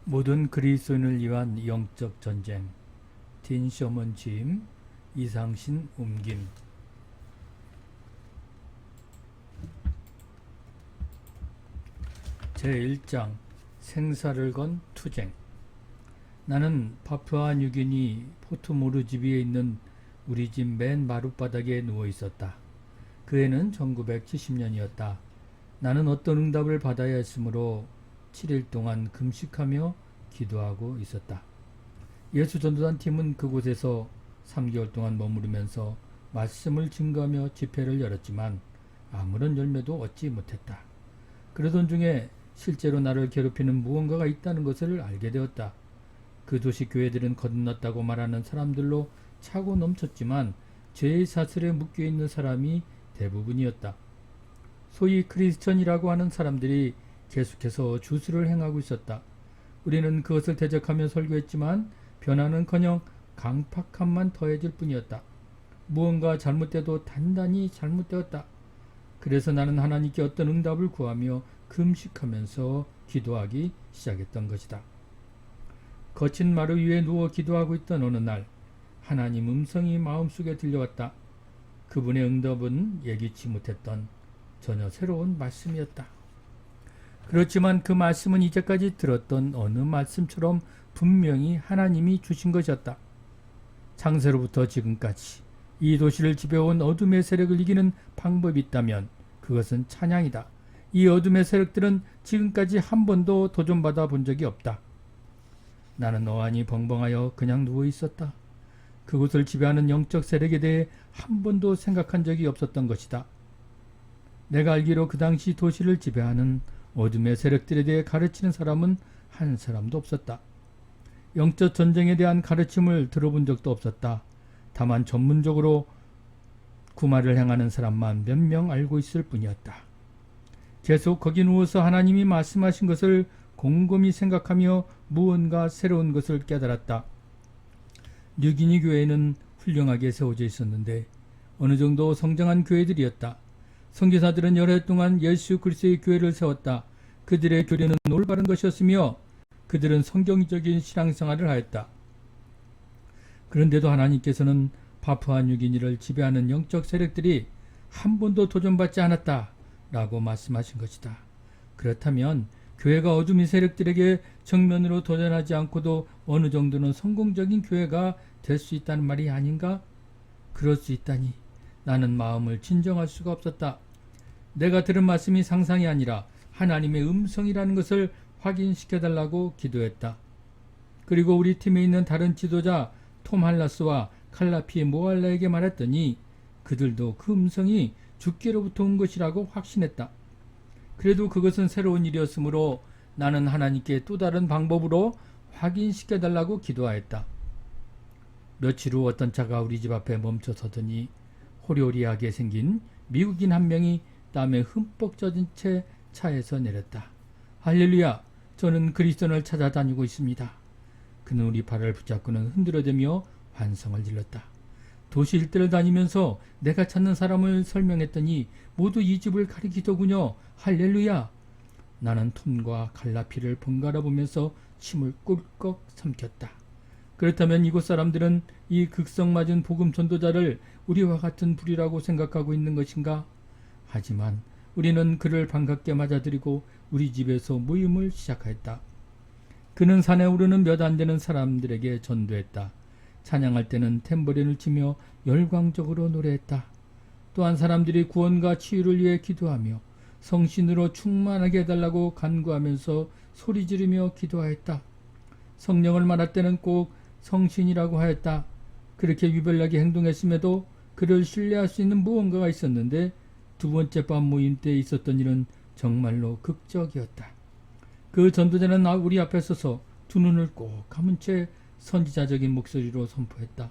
모든 그리스도인을 위한 영적 전쟁. 딘 셔먼 짐, 이상신 옮김. 제1장 생사를 건 투쟁. 나는 파푸아 뉴기니 포트모르지비에 있는 우리 집 맨 마룻바닥에 누워 있었다. 그 해는 1970년이었다. 나는 어떤 응답을 받아야 했으므로 7일 동안 금식하며 기도하고 있었다. 예수전도단 팀은 그곳에서 3개월 동안 머무르면서 말씀을 증거하며 집회를 열었지만 아무런 열매도 얻지 못했다. 그러던 중에 실제로 나를 괴롭히는 무언가가 있다는 것을 알게 되었다. 그 도시 교회들은 거듭났다고 말하는 사람들로 차고 넘쳤지만 죄의 사슬에 묶여있는 사람이 대부분이었다. 소위 크리스천이라고 하는 사람들이 계속해서 주술을 행하고 있었다. 우리는 그것을 대적하며 설교했지만 변화는커녕 강팍함만 더해질 뿐이었다. 무언가 잘못돼도 단단히 잘못되었다. 그래서 나는 하나님께 어떤 응답을 구하며 금식하면서 기도하기 시작했던 것이다. 거친 마루 위에 누워 기도하고 있던 어느 날 하나님 음성이 마음속에 들려왔다. 그분의 응답은 예기치 못했던 전혀 새로운 말씀이었다. 그렇지만 그 말씀은 이제까지 들었던 어느 말씀처럼 분명히 하나님이 주신 것이었다. 창세로부터 지금까지 이 도시를 지배해온 어둠의 세력을 이기는 방법이 있다면 그것은 찬양이다. 이 어둠의 세력들은 지금까지 한 번도 도전받아 본 적이 없다. 나는 어안이 벙벙하여 그냥 누워 있었다. 그곳을 지배하는 영적 세력에 대해 한 번도 생각한 적이 없었던 것이다. 내가 알기로 그 당시 도시를 지배하는 어둠의 세력들에 대해 가르치는 사람은 한 사람도 없었다. 영적 전쟁에 대한 가르침을 들어본 적도 없었다. 다만 전문적으로 구마를 행하는 사람만 몇 명 알고 있을 뿐이었다. 계속 거기 누워서 하나님이 말씀하신 것을 곰곰이 생각하며 무언가 새로운 것을 깨달았다. 뉴기니 교회는 훌륭하게 세워져 있었는데 어느 정도 성장한 교회들이었다. 선교사들은 여러 해 동안 예수 그리스도의 교회를 세웠다. 그들의 교리는 올바른 것이었으며 그들은 성경적인 신앙생활을 하였다. 그런데도 하나님께서는 파푸아 뉴기니를 지배하는 영적 세력들이 한 번도 도전받지 않았다 라고 말씀하신 것이다. 그렇다면 교회가 어둠의 세력들에게 정면으로 도전하지 않고도 어느 정도는 성공적인 교회가 될 수 있다는 말이 아닌가? 그럴 수 있다니 나는 마음을 진정할 수가 없었다. 내가 들은 말씀이 상상이 아니라 하나님의 음성이라는 것을 확인시켜달라고 기도했다. 그리고 우리 팀에 있는 다른 지도자 톰 할라스와 칼라피 모알라에게 말했더니 그들도 그 음성이 주께로부터 온 것이라고 확신했다. 그래도 그것은 새로운 일이었으므로 나는 하나님께 또 다른 방법으로 확인시켜달라고 기도하였다. 며칠 후 어떤 차가 우리 집 앞에 멈춰서더니 호리호리하게 생긴 미국인 한 명이 땀에 흠뻑 젖은 채 차에서 내렸다. 할렐루야! 저는 그리스도를 찾아다니고 있습니다. 그는 우리 발을 붙잡고는 흔들어대며 환성을 질렀다. 도시 일대를 다니면서 내가 찾는 사람을 설명했더니 모두 이 집을 가리키더군요. 할렐루야! 나는 톰과 칼라피를 번갈아 보면서 침을 꿀꺽 삼켰다. 그렇다면 이곳 사람들은 이 극성맞은 복음 전도자를 우리와 같은 불이라고 생각하고 있는 것인가? 하지만 우리는 그를 반갑게 맞아들이고 우리 집에서 모임을 시작했다. 그는 산에 오르는 몇 안 되는 사람들에게 전도했다. 찬양할 때는 탬버린을 치며 열광적으로 노래했다. 또한 사람들이 구원과 치유를 위해 기도하며 성신으로 충만하게 해달라고 간구하면서 소리 지르며 기도하였다. 성령을 말할 때는 꼭 성신이라고 하였다. 그렇게 유별나게 행동했음에도 그를 신뢰할 수 있는 무언가가 있었는데 두 번째 밤 모임 때 있었던 일은 정말로 극적이었다. 그 전도자는 우리 앞에 서서 두 눈을 꼭 감은 채 선지자적인 목소리로 선포했다.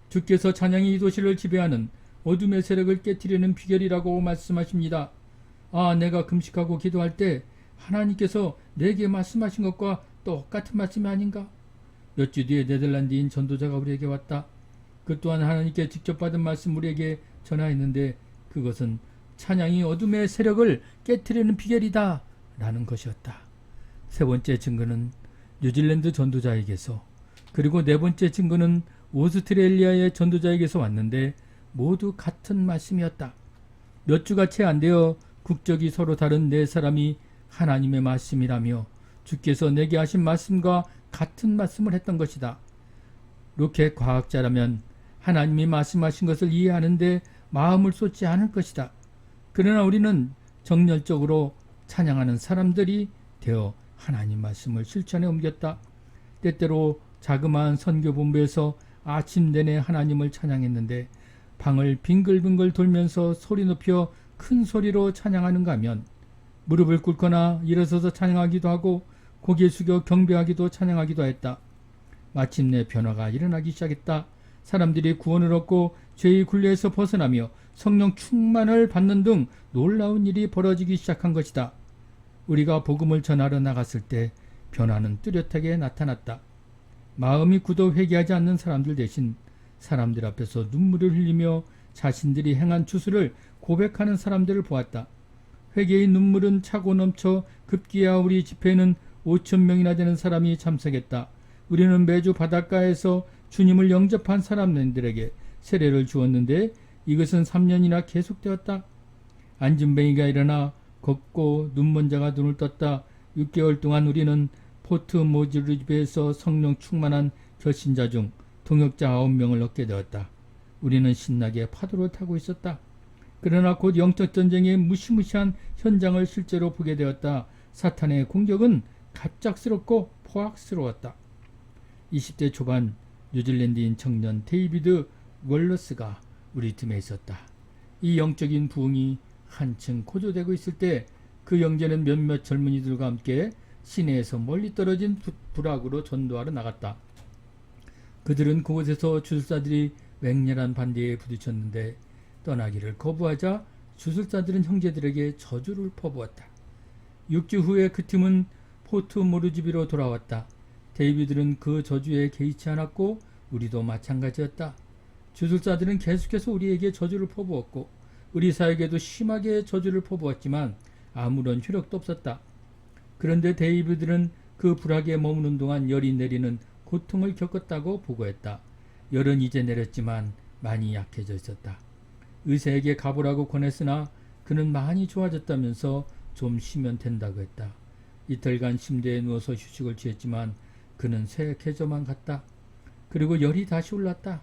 주께서 찬양이 이 도시를 지배하는 어둠의 세력을 깨트리는 비결이라고 말씀하십니다. 내가 금식하고 기도할 때 하나님께서 내게 말씀하신 것과 똑같은 말씀이 아닌가? 몇 주 뒤에 네덜란드인 전도자가 우리에게 왔다. 그 또한 하나님께 직접 받은 말씀 우리에게 전하였는데 그것은 찬양이 어둠의 세력을 깨트리는 비결이다 라는 것이었다. 세 번째 증거는 뉴질랜드 전도자에게서, 그리고 네 번째 증거는 오스트레일리아의 전도자에게서 왔는데 모두 같은 말씀이었다. 몇 주가 채 안 되어 국적이 서로 다른 네 사람이 하나님의 말씀이라며 주께서 내게 하신 말씀과 같은 말씀을 했던 것이다. 로켓 과학자라면 하나님이 말씀하신 것을 이해하는데 마음을 쏟지 않을 것이다. 그러나 우리는 정열적으로 찬양하는 사람들이 되어 하나님 말씀을 실천에 옮겼다. 때때로 자그마한 선교본부에서 아침 내내 하나님을 찬양했는데 방을 빙글빙글 돌면서 소리 높여 큰 소리로 찬양하는가 하면 무릎을 꿇거나 일어서서 찬양하기도 하고 고개 숙여 경배하기도 찬양하기도 했다. 마침내 변화가 일어나기 시작했다. 사람들이 구원을 얻고 죄의 굴레에서 벗어나며 성령 충만을 받는 등 놀라운 일이 벌어지기 시작한 것이다. 우리가 복음을 전하러 나갔을 때 변화는 뚜렷하게 나타났다. 마음이 굳어 회개하지 않는 사람들 대신 사람들 앞에서 눈물을 흘리며 자신들이 행한 추수를 고백하는 사람들을 보았다. 회개의 눈물은 차고 넘쳐 급기야 우리 집회에는 5,000명이나 되는 사람이 참석했다. 우리는 매주 바닷가에서 주님을 영접한 사람들에게 세례를 주었는데 이것은 3년이나 계속되었다. 안진뱅이가 일어나 걷고 눈먼 자가 눈을 떴다. 6개월 동안 우리는 포트 모르지비에서 성령 충만한 결신자 중 동역자 9명을 얻게 되었다. 우리는 신나게 파도를 타고 있었다. 그러나 곧 영적 전쟁의 무시무시한 현장을 실제로 보게 되었다. 사탄의 공격은 갑작스럽고 포악스러웠다. 20대 초반 뉴질랜드인 청년 데이비드 월러스가 우리 틈에 있었다. 이 영적인 부흥이 한층 고조되고 있을 때 그 형제는 몇몇 젊은이들과 함께 시내에서 멀리 떨어진 부락으로 전도하러 나갔다. 그들은 그곳에서 주술사들이 맹렬한 반대에 부딪혔는데 떠나기를 거부하자 주술사들은 형제들에게 저주를 퍼부었다. 6주 후에 그 팀은 포트 모르지비로 돌아왔다. 데이비드는 그 저주에 개의치 않았고 우리도 마찬가지였다. 주술사들은 계속해서 우리에게 저주를 퍼부었고 우리 사역에도 심하게 저주를 퍼부었지만 아무런 효력도 없었다. 그런데 데이비드는 그 불악에 머무는 동안 열이 내리는 고통을 겪었다고 보고했다. 열은 이제 내렸지만 많이 약해져 있었다. 의사에게 가보라고 권했으나 그는 많이 좋아졌다면서 좀 쉬면 된다고 했다. 이틀간 침대에 누워서 휴식을 취했지만 그는 쇠약해져만 갔다. 그리고 열이 다시 올랐다.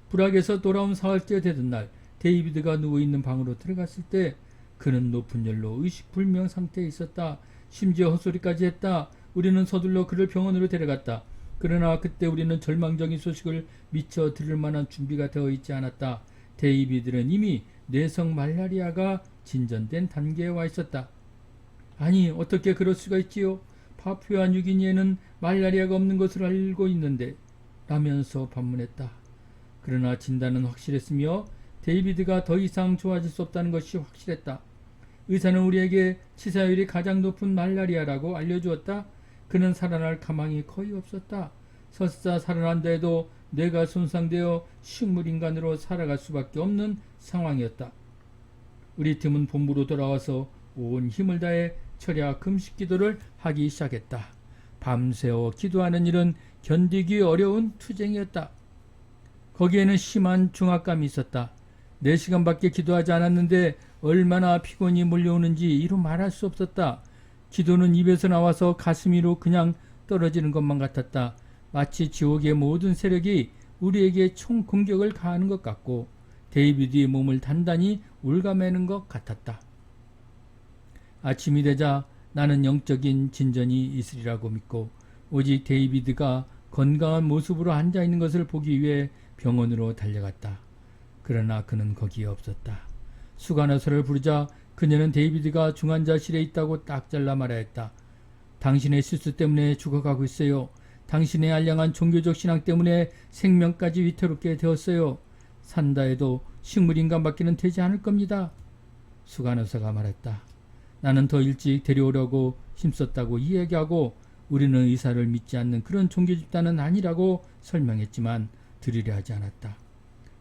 불악에서 돌아온 사흘째 되던 날 데이비드가 누워있는 방으로 들어갔을 때 그는 높은 열로 의식불명 상태에 있었다. 심지어 헛소리까지 했다. 우리는 서둘러 그를 병원으로 데려갔다. 그러나 그때 우리는 절망적인 소식을 미처 들을 만한 준비가 되어 있지 않았다. 데이비드는 이미 뇌성 말라리아가 진전된 단계에 와 있었다. 아니, 어떻게 그럴 수가 있지요? 파푸아 뉴기니에는 말라리아가 없는 것을 알고 있는데 라면서 반문했다. 그러나 진단은 확실했으며 데이비드가 더 이상 좋아질 수 없다는 것이 확실했다. 의사는 우리에게 치사율이 가장 높은 말라리아라고 알려주었다. 그는 살아날 가망이 거의 없었다. 설사 살아난다 해도 뇌가 손상되어 식물인간으로 살아갈 수밖에 없는 상황이었다. 우리 팀은 본부로 돌아와서 온 힘을 다해 철야 금식 기도를 하기 시작했다. 밤새워 기도하는 일은 견디기 어려운 투쟁이었다. 거기에는 심한 중압감이 있었다. 4시간밖에 기도하지 않았는데 얼마나 피곤이 몰려오는지 이루 말할 수 없었다. 기도는 입에서 나와서 가슴 위로 그냥 떨어지는 것만 같았다. 마치 지옥의 모든 세력이 우리에게 총 공격을 가하는 것 같고 데이비드의 몸을 단단히 울가매는 것 같았다. 아침이 되자 나는 영적인 진전이 있으리라고 믿고 오직 데이비드가 건강한 모습으로 앉아있는 것을 보기 위해 병원으로 달려갔다. 그러나 그는 거기에 없었다. 수간호사를 부르자 그녀는 데이비드가 중환자실에 있다고 딱 잘라 말하였다. 당신의 실수 때문에 죽어가고 있어요. 당신의 알량한 종교적 신앙 때문에 생명까지 위태롭게 되었어요. 산다 해도 식물인간밖에는 되지 않을 겁니다. 수간호사가 말했다. 나는 더 일찍 데려오려고 힘썼다고 이야기하고 우리는 의사를 믿지 않는 그런 종교 집단은 아니라고 설명했지만 들으려 하지 않았다.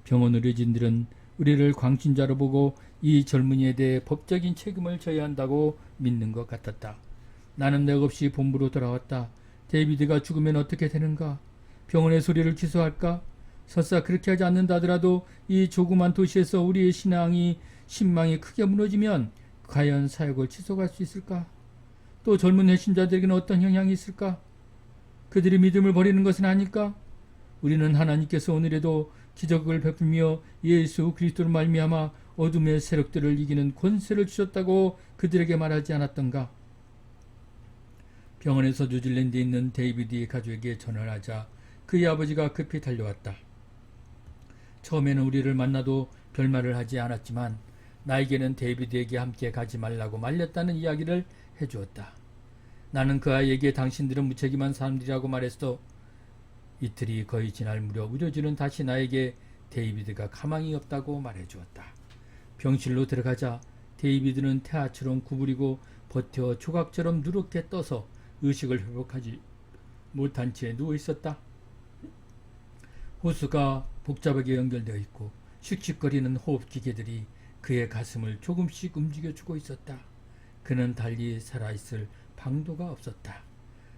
병원 의료진들은 우리를 광신자로 보고 이 젊은이에 대해 법적인 책임을 져야 한다고 믿는 것 같았다. 나는 맥없이 본부로 돌아왔다. 데이비드가 죽으면 어떻게 되는가? 병원의 소리를 취소할까? 설사 그렇게 하지 않는다 하더라도 이 조그만 도시에서 우리의 신망이 크게 무너지면 과연 사역을 지속할 수 있을까? 또 젊은 회신자들에게는 어떤 영향이 있을까? 그들이 믿음을 버리는 것은 아닐까? 우리는 하나님께서 오늘에도 기적을 베풀며 예수 그리스도로 말미암아 어둠의 세력들을 이기는 권세를 주셨다고 그들에게 말하지 않았던가? 병원에서 뉴질랜드에 있는 데이비드의 가족에게 전화를 하자 그의 아버지가 급히 달려왔다. 처음에는 우리를 만나도 별말을 하지 않았지만 나에게는 데이비드에게 함께 가지 말라고 말렸다는 이야기를 해주었다. 나는 그 아이에게 당신들은 무책임한 사람들이라고 말했어. 이틀이 거의 지날 무렵 의료진은 다시 나에게 데이비드가 가망이 없다고 말해주었다. 병실로 들어가자 데이비드는 태아처럼 구부리고 버텨 조각처럼 누렇게 떠서 의식을 회복하지 못한 채 누워있었다. 호수가 복잡하게 연결되어 있고 씩씩거리는 호흡기계들이 그의 가슴을 조금씩 움직여주고 있었다. 그는 달리 살아있을 방도가 없었다.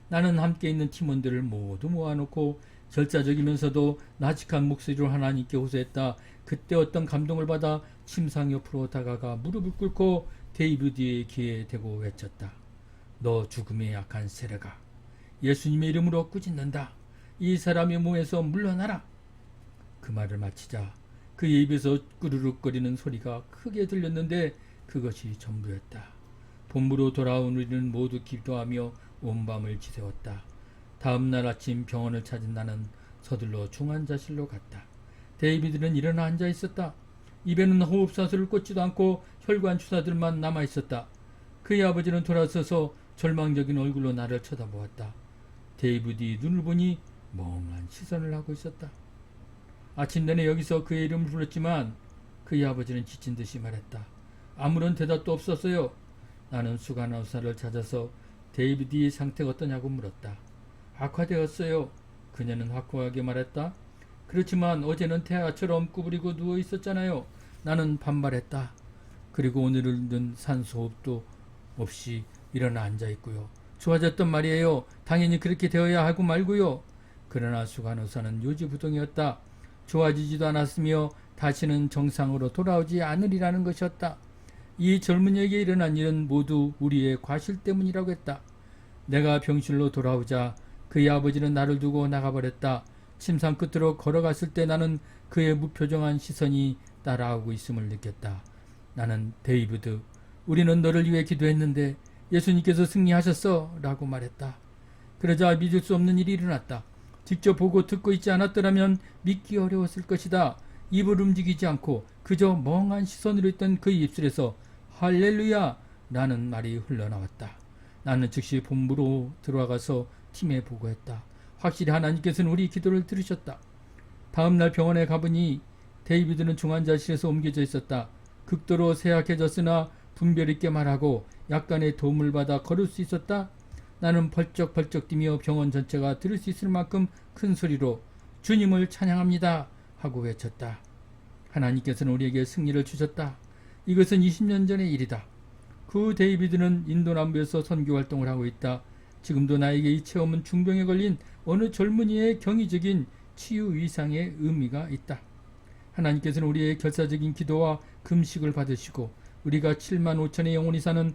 나는 함께 있는 팀원들을 모두 모아놓고 절자적이면서도 나직한 목소리로 하나님께 호소했다. 그때 어떤 감동을 받아 침상 옆으로 다가가 무릎을 꿇고 데이비드의 귀에 대고 외쳤다. 너 죽음에 약한 세례가 예수님의 이름으로 꾸짖는다. 이 사람의 몸에서 물러나라. 그 말을 마치자 그의 입에서 꾸르륵거리는 소리가 크게 들렸는데 그것이 전부였다. 본부로 돌아온 우리는 모두 기도하며 온 밤을 지새웠다. 다음 날 아침 병원을 찾은 나는 서둘러 중환자실로 갔다. 데이비드는 일어나 앉아 있었다. 입에는 호흡사슬을 꽂지도 않고 혈관 주사들만 남아 있었다. 그의 아버지는 돌아서서 절망적인 얼굴로 나를 쳐다보았다. 데이비드의 눈을 보니 멍한 시선을 하고 있었다. 아침 내내 여기서 그의 이름을 불렀지만 그의 아버지는 지친 듯이 말했다. 아무런 대답도 없었어요. 나는 수간 의사를 찾아서 데이비드의 상태가 어떠냐고 물었다. 악화되었어요. 그녀는 확고하게 말했다. 그렇지만 어제는 태아처럼 구부리고 누워 있었잖아요. 나는 반발했다. 그리고 오늘은 산소호흡도 없이 일어나 앉아 있고요. 좋아졌단 말이에요. 당연히 그렇게 되어야 하고 말고요. 그러나 수간 의사는 요지부동이었다. 좋아지지도 않았으며 다시는 정상으로 돌아오지 않으리라는 것이었다. 이 젊은이에게 일어난 일은 모두 우리의 과실 때문이라고 했다. 내가 병실로 돌아오자 그의 아버지는 나를 두고 나가버렸다. 침상 끝으로 걸어갔을 때 나는 그의 무표정한 시선이 따라오고 있음을 느꼈다. 나는 데이비드, 우리는 너를 위해 기도했는데 예수님께서 승리하셨어 라고 말했다. 그러자 믿을 수 없는 일이 일어났다. 직접 보고 듣고 있지 않았더라면 믿기 어려웠을 것이다. 입을 움직이지 않고 그저 멍한 시선으로 있던 그의 입술에서 할렐루야 라는 말이 흘러나왔다. 나는 즉시 본부로 들어가서 팀에 보고했다. 확실히 하나님께서는 우리 기도를 들으셨다. 다음날 병원에 가보니 데이비드는 중환자실에서 옮겨져 있었다. 극도로 쇠약해졌으나 분별 있게 말하고 약간의 도움을 받아 걸을 수 있었다. 나는 벌쩍벌쩍 뛰며 병원 전체가 들을 수 있을 만큼 큰 소리로 주님을 찬양합니다 하고 외쳤다. 하나님께서는 우리에게 승리를 주셨다. 이것은 20년 전의 일이다. 그 데이비드는 인도 남부에서 선교 활동을 하고 있다. 지금도 나에게 이 체험은 중병에 걸린 어느 젊은이의 경이적인 치유 위상의 의미가 있다. 하나님께서는 우리의 결사적인 기도와 금식을 받으시고 우리가 7만 5천의 영혼이 사는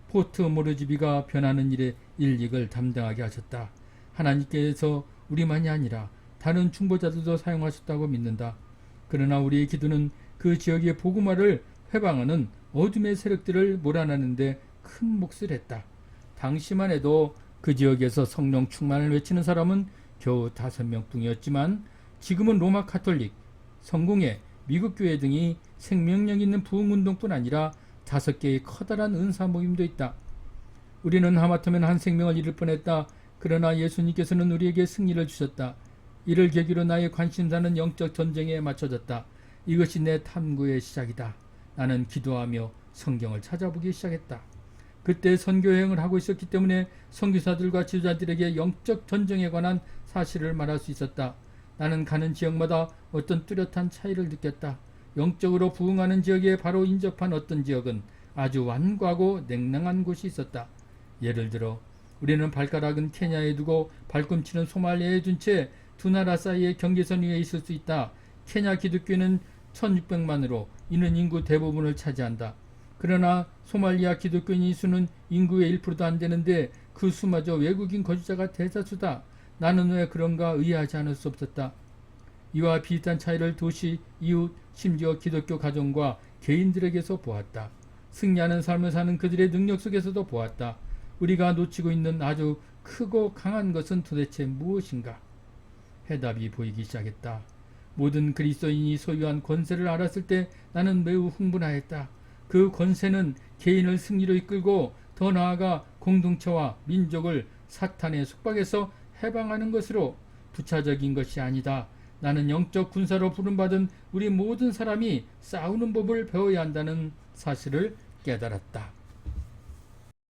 포트 모르즈비가 변하는 일에 일익을 담당하게 하셨다. 하나님께서 우리만이 아니라 다른 중보자들도 사용하셨다고 믿는다. 그러나 우리의 기도는 그 지역의 복음화를 회방하는 어둠의 세력들을 몰아내는 데 큰 몫을 했다. 당시만 해도 그 지역에서 성령 충만을 외치는 사람은 겨우 5명뿐이었지만 지금은 로마 카톨릭, 성공회, 미국교회 등이 생명력 있는 부흥운동뿐 아니라 5개의 커다란 은사 모임도 있다. 우리는 하마터면 한 생명을 잃을 뻔했다. 그러나 예수님께서는 우리에게 승리를 주셨다. 이를 계기로 나의 관심사는 영적 전쟁에 맞춰졌다. 이것이 내 탐구의 시작이다. 나는 기도하며 성경을 찾아보기 시작했다. 그때 선교여행을 하고 있었기 때문에 선교사들과 지도자들에게 영적 전쟁에 관한 사실을 말할 수 있었다. 나는 가는 지역마다 어떤 뚜렷한 차이를 느꼈다. 영적으로 부흥하는 지역에 바로 인접한 어떤 지역은 아주 완고하고 냉랭한 곳이 있었다. 예를 들어 우리는 발가락은 케냐에 두고 발꿈치는 소말리아에 둔 채 두 나라 사이의 경계선 위에 있을 수 있다. 케냐 기독교는 1600만으로 이는 인구 대부분을 차지한다. 그러나 소말리아 기독교인의 수는 인구의 1%도 안 되는데 그 수마저 외국인 거주자가 대다수다. 나는 왜 그런가 의아하지 않을 수 없었다. 이와 비슷한 차이를 도시, 이웃, 심지어 기독교 가정과 개인들에게서 보았다. 승리하는 삶을 사는 그들의 능력 속에서도 보았다. 우리가 놓치고 있는 아주 크고 강한 것은 도대체 무엇인가? 해답이 보이기 시작했다. 모든 그리스도인이 소유한 권세를 알았을 때 나는 매우 흥분하였다. 그 권세는 개인을 승리로 이끌고 더 나아가 공동체와 민족을 사탄의 속박에서 해방하는 것으로 부차적인 것이 아니다. 나는 영적 군사로 부름받은 우리 모든 사람이 싸우는 법을 배워야 한다는 사실을 깨달았다.